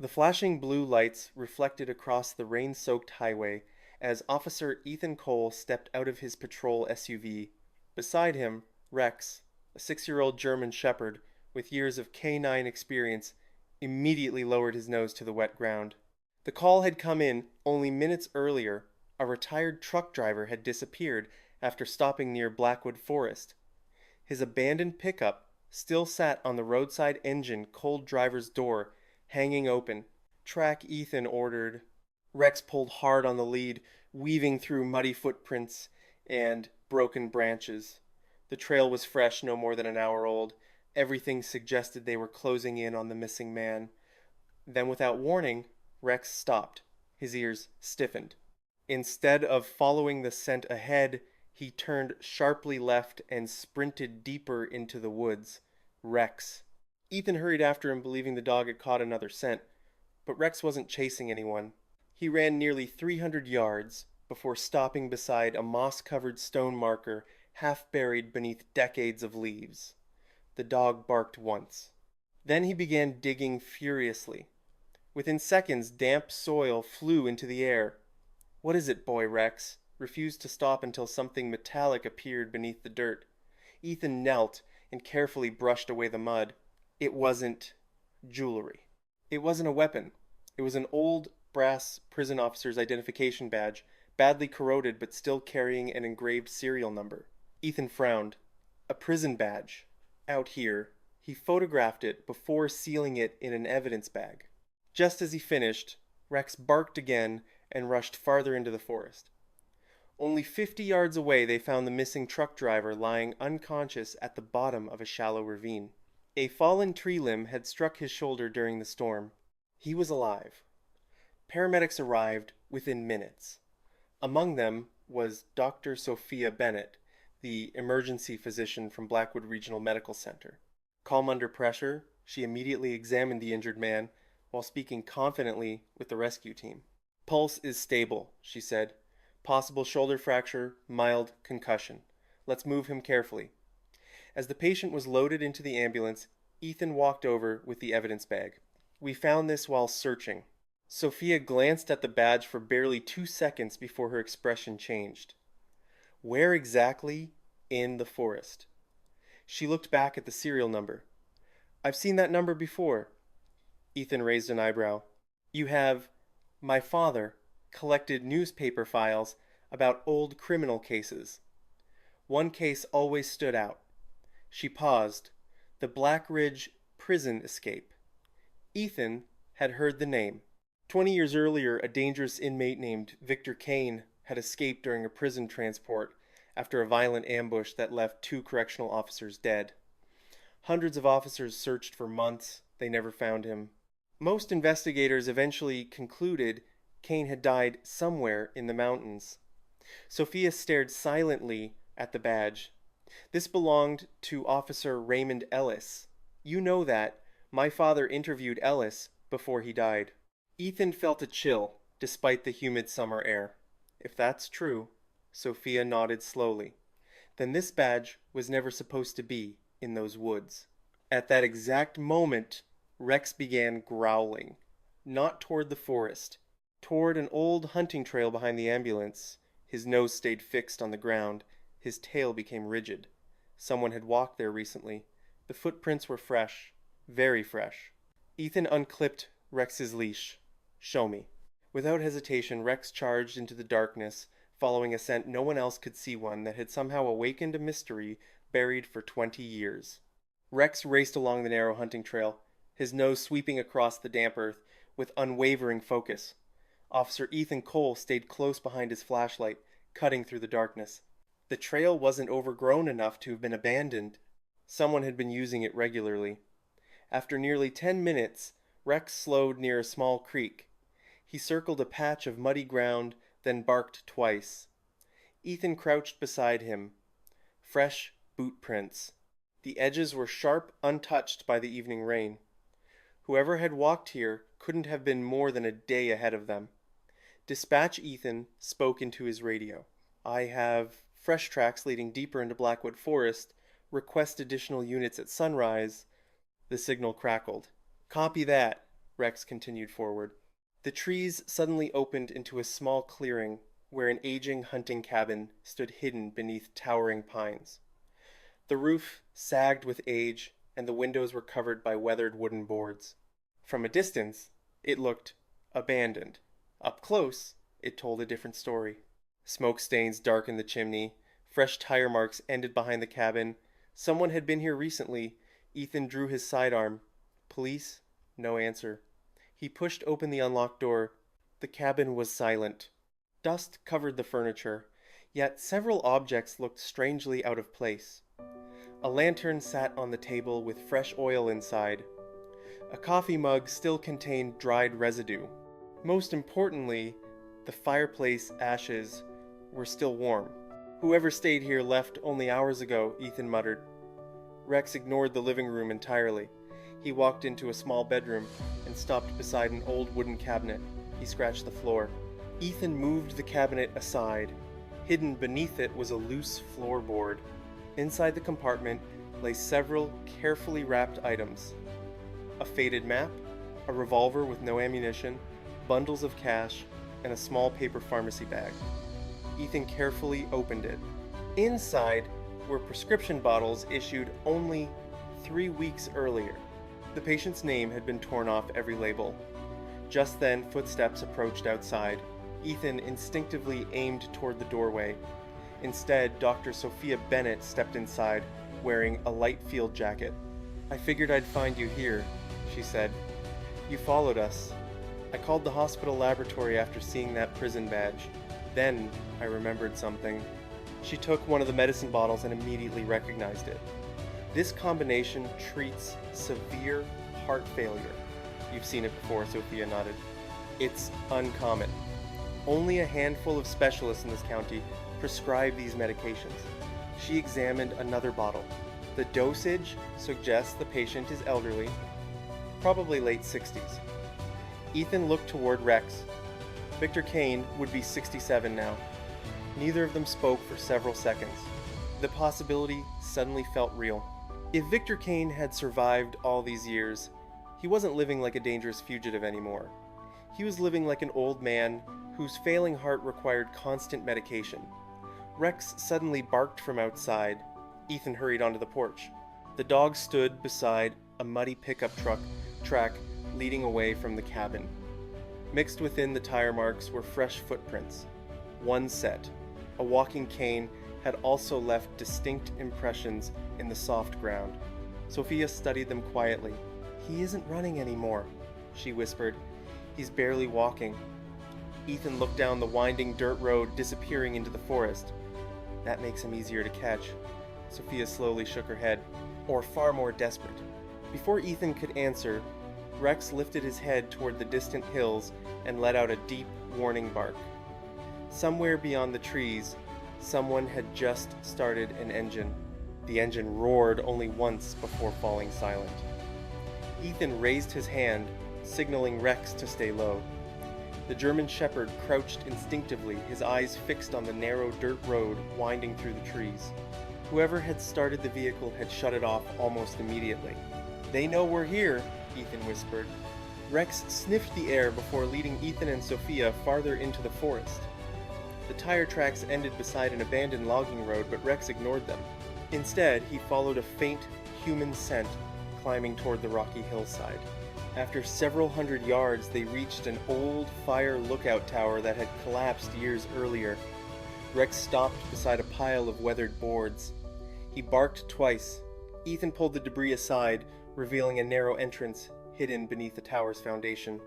The flashing blue lights reflected across the rain-soaked highway as Officer Ethan Cole stepped out of his patrol SUV. Beside him, Rex, a 6-year-old German shepherd with years of canine experience, immediately lowered his nose to the wet ground. The call had come in only minutes earlier. A retired truck driver had disappeared after stopping near Blackwood Forest. His abandoned pickup still sat on the roadside engine cold driver's door, hanging open. "Track Ethan," ordered. Rex pulled hard on the lead, weaving through muddy footprints and broken branches. The trail was fresh, no more than an hour old. Everything suggested they were closing in on the missing man. Then, without warning, Rex stopped. His ears stiffened. Instead of following the scent ahead, he turned sharply left and sprinted deeper into the woods. Rex. Ethan hurried after him, believing the dog had caught another scent. But Rex wasn't chasing anyone. He ran nearly 300 yards before stopping beside a moss-covered stone marker half buried beneath decades of leaves. The dog barked once. Then he began digging furiously. Within seconds, damp soil flew into the air. "What is it, boy?" Rex refused to stop until something metallic appeared beneath the dirt. Ethan knelt and carefully brushed away the mud. It wasn't jewelry. It wasn't a weapon. It was an old brass prison officer's identification badge, badly corroded but still carrying an engraved serial number. Ethan frowned. A prison badge. Out here. He photographed it before sealing it in an evidence bag. Just as he finished, Rex barked again and rushed farther into the forest. Only 50 yards away they found the missing truck driver lying unconscious at the bottom of a shallow ravine. A fallen tree limb had struck his shoulder during the storm. He was alive. Paramedics arrived within minutes. Among them was Dr. Sophia Bennett, the emergency physician from Blackwood Regional Medical Center. Calm under pressure, she immediately examined the injured man while speaking confidently with the rescue team. "Pulse is stable," she said. "Possible shoulder fracture, mild concussion. Let's move him carefully." As the patient was loaded into the ambulance, Ethan walked over with the evidence bag. "We found this while searching." Sophia glanced at the badge for barely 2 seconds before her expression changed. "Where exactly in the forest?" She looked back at the serial number. "I've seen that number before." Ethan raised an eyebrow. "You have. My father collected newspaper files about old criminal cases. One case always stood out." She paused. The Blackridge Prison escape. Ethan had heard the name. 20 years earlier, a dangerous inmate named Victor Kane had escaped during a prison transport after a violent ambush that left 2 correctional officers dead. Hundreds of officers searched for months. They never found him. Most investigators eventually concluded Kane had died somewhere in the mountains. Sophia stared silently at the badge. "This belonged to Officer Raymond Ellis. You know that. My father interviewed Ellis before he died." Ethan felt a chill, despite the humid summer air. "If that's true," Sophia nodded slowly, "then this badge was never supposed to be in those woods." At that exact moment, Rex began growling. Not toward the forest. Toward an old hunting trail behind the ambulance. His nose stayed fixed on the ground. His tail became rigid. Someone had walked there recently. The footprints were fresh. Very fresh. Ethan unclipped Rex's leash. "Show me." Without hesitation, Rex charged into the darkness, following a scent no one else could see, one that had somehow awakened a mystery buried for 20 years. Rex raced along the narrow hunting trail, his nose sweeping across the damp earth with unwavering focus. Officer Ethan Cole stayed close behind his flashlight, cutting through the darkness. The trail wasn't overgrown enough to have been abandoned. Someone had been using it regularly. After nearly 10 minutes, Rex slowed near a small creek. He circled a patch of muddy ground, then barked twice. Ethan crouched beside him. Fresh boot prints. The edges were sharp, untouched by the evening rain. Whoever had walked here couldn't have been more than a day ahead of them. Dispatch Ethan spoke into his radio. "I have fresh tracks leading deeper into Blackwood Forest. Request additional units at sunrise." The signal crackled. "Copy that," Rex continued forward. The trees suddenly opened into a small clearing where an aging hunting cabin stood hidden beneath towering pines. The roof sagged with age, and the windows were covered by weathered wooden boards. From a distance, it looked abandoned. Up close, it told a different story. Smoke stains darkened the chimney. Fresh tire marks ended behind the cabin. Someone had been here recently. Ethan drew his sidearm. Police? No answer. He pushed open the unlocked door. The cabin was silent. Dust covered the furniture, yet several objects looked strangely out of place. A lantern sat on the table with fresh oil inside. A coffee mug still contained dried residue. Most importantly, the fireplace ashes were still warm. Whoever stayed here left only hours ago, Ethan muttered. Rex ignored the living room entirely. He walked into a small bedroom and stopped beside an old wooden cabinet. He scratched the floor. Ethan moved the cabinet aside. Hidden beneath it was a loose floorboard. Inside the compartment lay several carefully wrapped items. A faded map, a revolver with no ammunition, bundles of cash, and a small paper pharmacy bag. Ethan carefully opened it. Inside were prescription bottles issued only 3 weeks earlier. The patient's name had been torn off every label. Just then, footsteps approached outside. Ethan instinctively aimed toward the doorway. Instead, Dr. Sophia Bennett stepped inside, wearing a light field jacket. "I figured I'd find you here," she said. "You followed us. I called the hospital laboratory after seeing that prison badge. Then I remembered something." She took one of the medicine bottles and immediately recognized it. "This combination treats severe heart failure." "You've seen it before," Sophia nodded. "It's uncommon. Only a handful of specialists in this county prescribe these medications." She examined another bottle. The dosage suggests the patient is elderly, probably late 60s. Ethan looked toward Rex. Victor Kane would be 67 now. Neither of them spoke for several seconds. The possibility suddenly felt real. If Victor Kane had survived all these years, he wasn't living like a dangerous fugitive anymore. He was living like an old man whose failing heart required constant medication. Rex suddenly barked from outside. Ethan hurried onto the porch. The dog stood beside a muddy pickup track leading away from the cabin. Mixed within the tire marks were fresh footprints. One set, a walking cane, had also left distinct impressions in the soft ground. Sophia studied them quietly. "He isn't running anymore," she whispered. "He's barely walking." Ethan looked down the winding dirt road, disappearing into the forest. "That makes him easier to catch." Sophia slowly shook her head. "Or far more desperate." Before Ethan could answer, Rex lifted his head toward the distant hills and let out a deep, warning bark. Somewhere beyond the trees, someone had just started an engine. The engine roared only once before falling silent. Ethan raised his hand, signaling Rex to stay low. The German shepherd crouched instinctively, his eyes fixed on the narrow dirt road winding through the trees. Whoever had started the vehicle had shut it off almost immediately. "They know we're here," Ethan whispered. Rex sniffed the air before leading Ethan and Sophia farther into the forest. The tire tracks ended beside an abandoned logging road, but Rex ignored them. Instead, he followed a faint, human scent climbing toward the rocky hillside. After several hundred yards, they reached an old fire lookout tower that had collapsed years earlier. Rex stopped beside a pile of weathered boards. He barked twice. Ethan pulled the debris aside, revealing a narrow entrance hidden beneath the tower's foundation.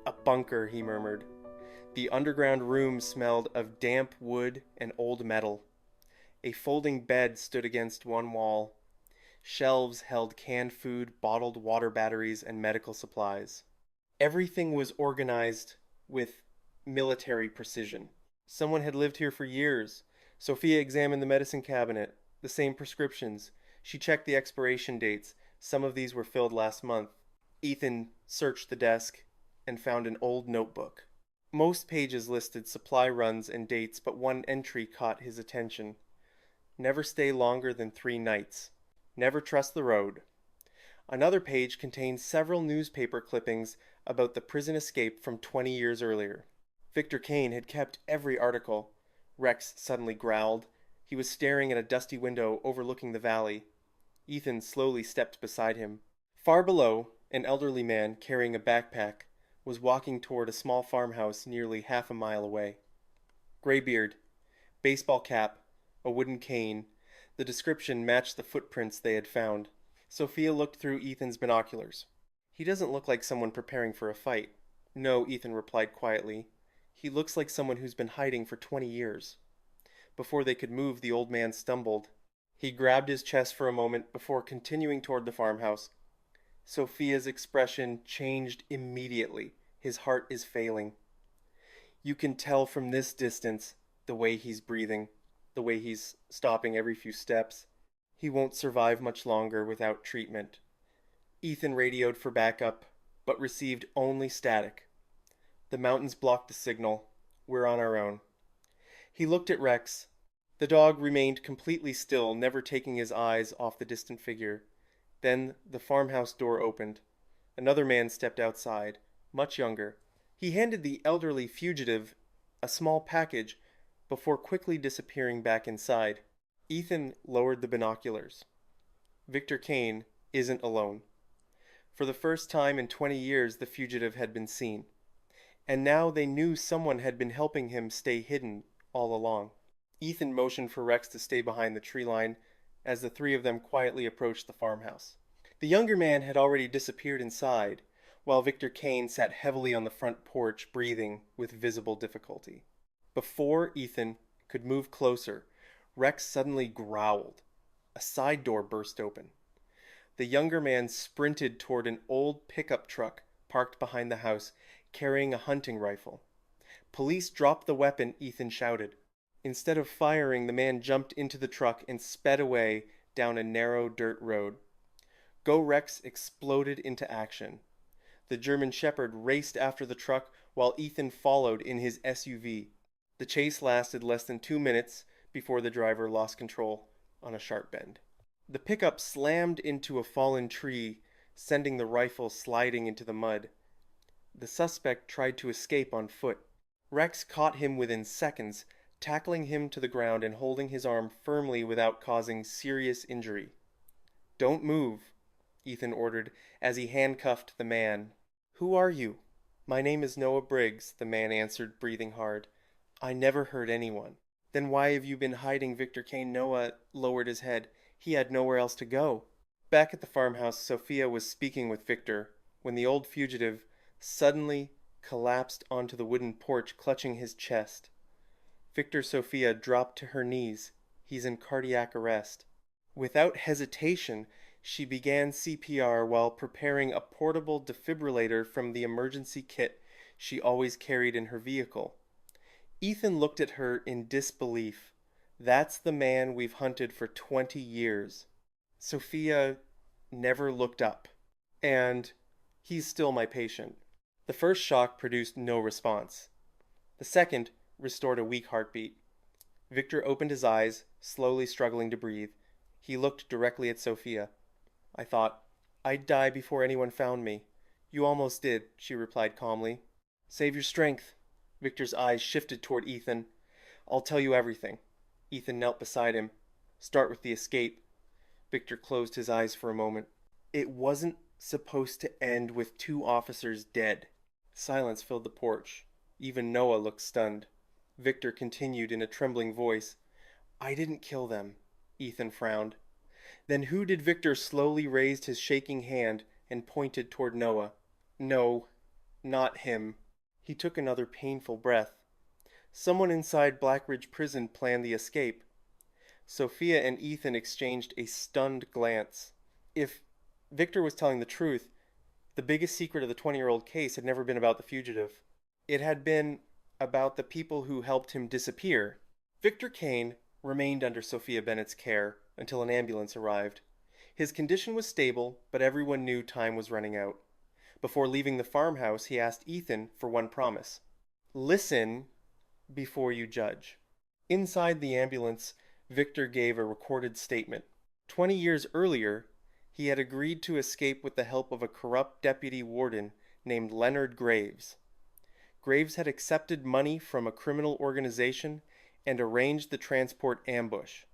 "A bunker," he murmured. The underground room smelled of damp wood and old metal. A folding bed stood against one wall. Shelves held canned food, bottled water batteries, and medical supplies. Everything was organized with military precision. Someone had lived here for years. Sophia examined the medicine cabinet, the same prescriptions. She checked the expiration dates. Some of these were filled last month. Ethan searched the desk and found an old notebook. Most pages listed supply runs and dates, but one entry caught his attention. "Never stay longer than 3 nights. Never trust the road. Another page contained several newspaper clippings about the prison escape from 20 years earlier. Victor Kane had kept every article. Rex suddenly growled. He was staring at a dusty window overlooking the valley. Ethan slowly stepped beside him. Far below, an elderly man carrying a backpack was walking toward a small farmhouse nearly half a mile away. Graybeard, baseball cap, a wooden cane. The description matched the footprints they had found. Sophia looked through Ethan's binoculars. He doesn't look like someone preparing for a fight. No, Ethan replied quietly. He looks like someone who's been hiding for 20 years. Before they could move, the old man stumbled. He grabbed his chest for a moment before continuing toward the farmhouse. Sophia's expression changed immediately. His heart is failing. You can tell from this distance the way he's breathing, the way he's stopping every few steps. He won't survive much longer without treatment. Ethan radioed for backup, but received only static. The mountains blocked the signal. We're on our own. He looked at Rex. The dog remained completely still, never taking his eyes off the distant figure. Then the farmhouse door opened. Another man stepped outside, much younger. He handed the elderly fugitive a small package before quickly disappearing back inside. Ethan lowered the binoculars. Victor Kane isn't alone. For the first time in 20 years, the fugitive had been seen. And now they knew someone had been helping him stay hidden all along. Ethan motioned for Rex to stay behind the tree line as the three of them quietly approached the farmhouse. The younger man had already disappeared inside, while Victor Kane sat heavily on the front porch, breathing with visible difficulty. Before Ethan could move closer, Rex suddenly growled. A side door burst open. The younger man sprinted toward an old pickup truck parked behind the house, carrying a hunting rifle. Police dropped the weapon, Ethan shouted. Instead of firing, the man jumped into the truck and sped away down a narrow dirt road. Go Rex exploded into action. The German Shepherd raced after the truck while Ethan followed in his SUV. The chase lasted less than 2 minutes before the driver lost control on a sharp bend. The pickup slammed into a fallen tree, sending the rifle sliding into the mud. The suspect tried to escape on foot. Rex caught him within seconds, tackling him to the ground and holding his arm firmly without causing serious injury. Don't move, Ethan ordered as he handcuffed the man. Who are you? My name is Noah Briggs, the man answered, breathing hard. I never hurt anyone. Then why have you been hiding Victor Kane? Noah lowered his head. He had nowhere else to go. Back at the farmhouse, Sophia was speaking with Victor when the old fugitive suddenly collapsed onto the wooden porch, clutching his chest. Sophia dropped to her knees. He's in cardiac arrest. Without hesitation, she began CPR while preparing a portable defibrillator from the emergency kit she always carried in her vehicle. Ethan looked at her in disbelief. That's the man we've hunted for 20 years. Sophia never looked up. And he's still my patient. The first shock produced no response. The second restored a weak heartbeat. Victor opened his eyes, slowly struggling to breathe. He looked directly at Sophia. I thought, I'd die before anyone found me. You almost did, she replied calmly. Save your strength. Victor's eyes shifted toward Ethan. I'll tell you everything. Ethan knelt beside him. Start with the escape. Victor closed his eyes for a moment. It wasn't supposed to end with 2 officers dead. Silence filled the porch. Even Noah looked stunned. Victor continued in a trembling voice. I didn't kill them. Ethan frowned. Then who did? Victor slowly raised his shaking hand and pointed toward Noah. No, not him. He took another painful breath. Someone inside Blackridge Prison planned the escape. Sophia and Ethan exchanged a stunned glance. If Victor was telling the truth, the biggest secret of the 20-year-old case had never been about the fugitive. It had been about the people who helped him disappear. Victor Kane remained under Sophia Bennett's care until an ambulance arrived. His condition was stable, but everyone knew time was running out. Before leaving the farmhouse, he asked Ethan for one promise. Listen before you judge. Inside the ambulance, Victor gave a recorded statement. 20 years earlier, He had agreed to escape with the help of a corrupt deputy warden named Leonard Graves. Graves had accepted money from a criminal organization and arranged the transport ambush.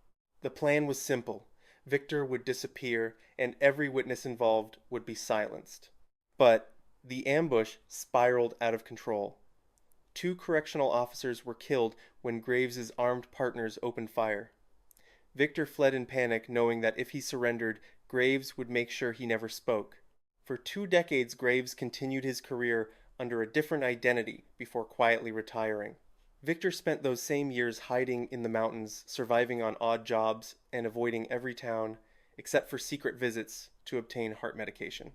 The plan was simple. Victor would disappear and every witness involved would be silenced. But the ambush spiraled out of control. 2 correctional officers were killed when Graves's armed partners opened fire. Victor fled in panic, knowing that if he surrendered, Graves would make sure he never spoke. For 2 decades, Graves continued his career under a different identity before quietly retiring. Victor spent those same years hiding in the mountains, surviving on odd jobs, and avoiding every town except for secret visits to obtain heart medication.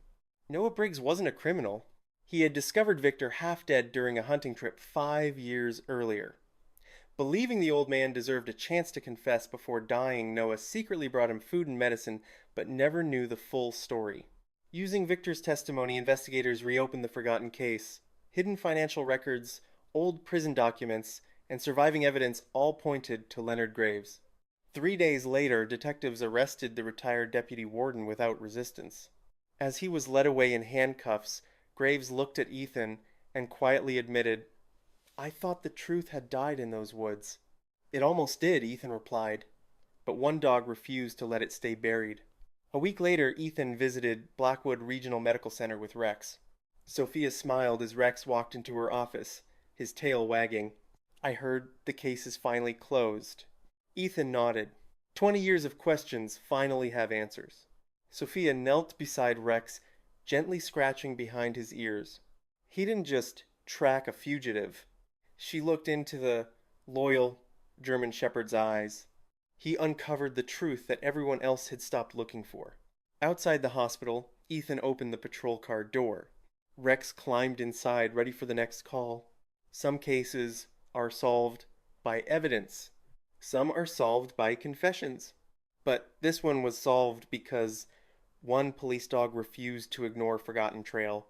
Noah Briggs wasn't a criminal. He had discovered Victor half dead during a hunting trip 5 years earlier. Believing the old man deserved a chance to confess before dying, Noah secretly brought him food and medicine, but never knew the full story. Using Victor's testimony, investigators reopened the forgotten case. Hidden financial records, old prison documents, and surviving evidence all pointed to Leonard Graves. 3 days later, detectives arrested the retired deputy warden without resistance. As he was led away in handcuffs, Graves looked at Ethan and quietly admitted, "I thought the truth had died in those woods." "It almost did," Ethan replied, but one dog refused to let it stay buried. A week later, Ethan visited Blackwood Regional Medical Center with Rex. Sophia smiled as Rex walked into her office, his tail wagging. "I heard the case is finally closed." Ethan nodded. 20 years of questions finally have answers. Sophia knelt beside Rex, gently scratching behind his ears. He didn't just track a fugitive. She looked into the loyal German shepherd's eyes. He uncovered the truth that everyone else had stopped looking for. Outside the hospital, Ethan opened the patrol car door. Rex climbed inside, ready for the next call. Some cases are solved by evidence. Some are solved by confessions. But this one was solved because one police dog refused to ignore forgotten trail.